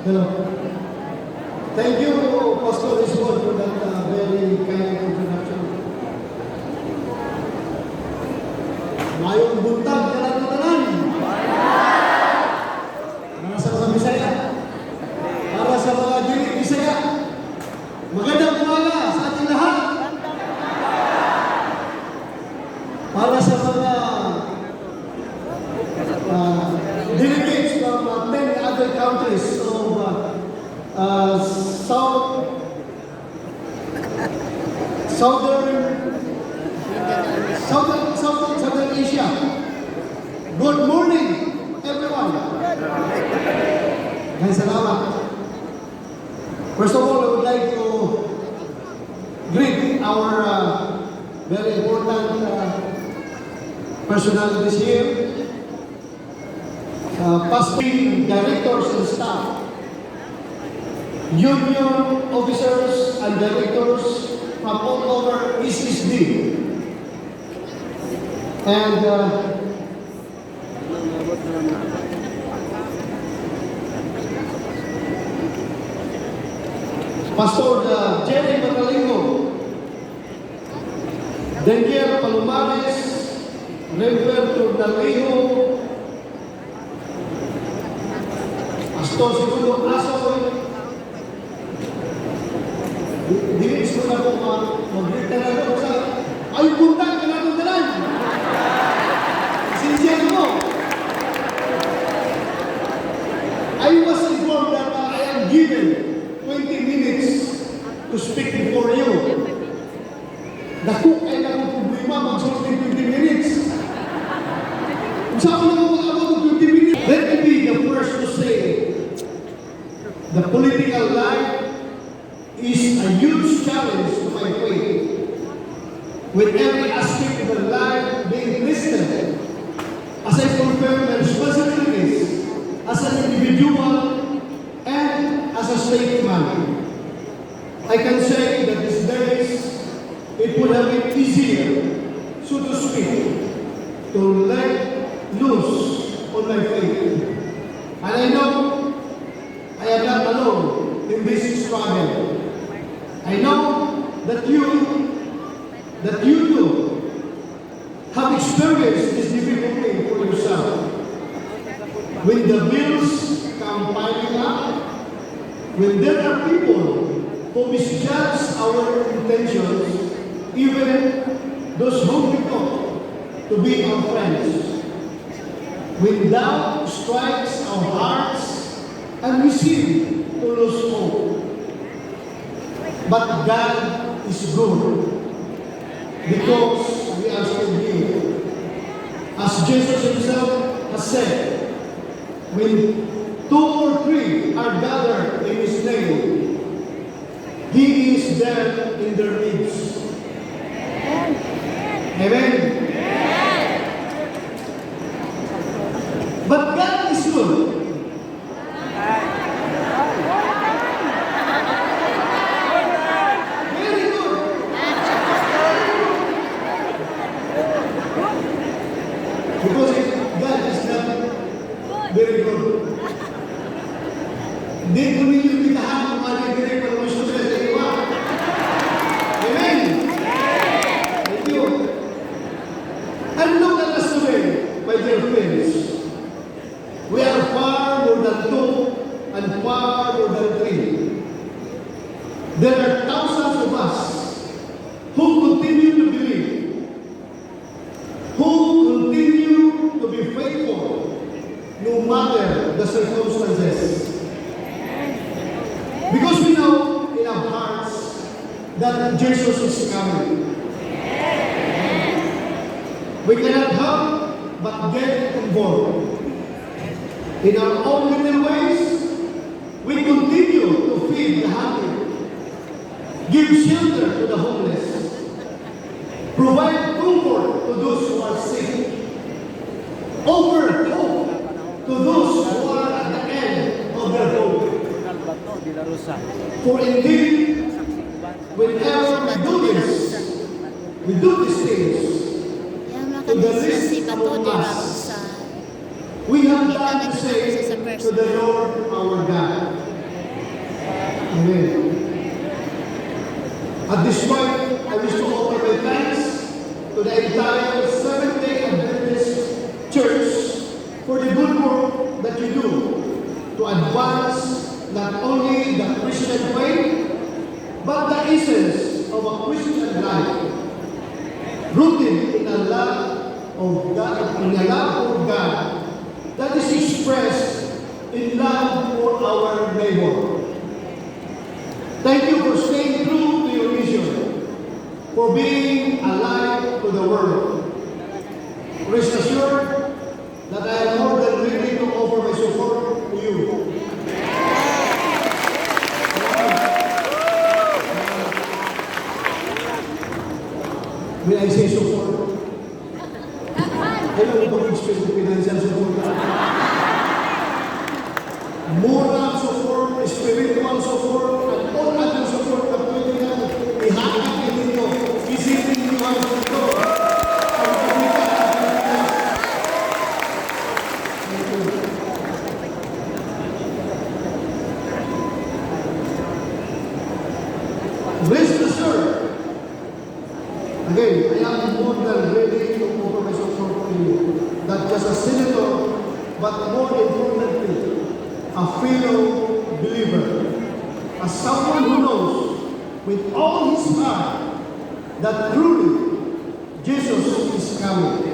Hello. Thank you, Pastor Rizwan, for that very kind introduction. Mayong buntag ka lang tanan. Para sa mga Bisaya. Para sa mga dili Bisaya. Magandang umaga sa ating lahat. Para sa mga delegates from many other countries of Southern Asia. Good morning, everyone. Maraming salamat. First of all, I would like to greet our very important personalities here, pastoring directors and staff, union officers and directors from all over ECSD, and Pastor Jerry Magalingo, Daniel Palomares, Roberto Dalejo, Pastor Segundo Asoy, dinis ko na po mag-greet na ako sa ay buntag ka na itong dalan. Sincere mo. I was informed that I am given 20 minutes to speak before you. Naku, ay naku problema, mag-solve 20 minutes. Kung saan ko naman mag-abot ng 20 minutes? Let me be the first to say, the political life is a huge challenge to my faith. With every aspect of the life being listed, as I fulfill my responsibilities as an individual and as a statesman, I can say that these days it would have been easier, so to speak, to let loose on my faith. And I know I am not alone in this struggle. I know that you too have experienced this difficulty for yourself. When the bills come piling up, when there are people who misjudge our intentions, even those whom we thought to be our friends, when doubt strikes our hearts and we seem to lose hope. But God is good because we are still here. As Jesus himself has said, when 2 or 3 are gathered in his name, he is there in their midst. Amen? But God is good. Very good. Because God is not very good. Hindi ko ninyo pitahan kung maligirin ng gusto sa iwa. Amen? Thank you. And look at us today, my dear friends. We are far more than 2 and far more than 3. There are thousands of us who continue to believe, who continue to be faithful, no matter the circumstances. Because we know in our hearts that Jesus is coming. We cannot help but get involved. In our own little ways, we continue to feed the hungry, give shelter to the homeless, provide comfort to those who are sick, offer hope to those who are at the end of their hope. For indeed, whenever we do these things to the least among us, we have done the same to the Lord our God. the entire Seventh-day Adventist Church for the good work that you do to advance not only the Christian faith, but the essence of a Christian life, rooted in a love of God, that is expressed in love for our neighbor. Thank you for staying true to your mission, for being alive to the world. Rest assured that I am more than ready to offer my support to you. When I say support, kailangan ko mag-express ng financial support. Moral support, spiritual support, and all other support na pwede natin ihakit ninyo. Isipin niyo ang ito. Ang pagkita ng Pilipinas. Rest assured. Again, I am more than ready to offer my support to you. Not just a senator, but more importantly, a fellow believer. As someone who knows with all his heart that truly Jesus is coming.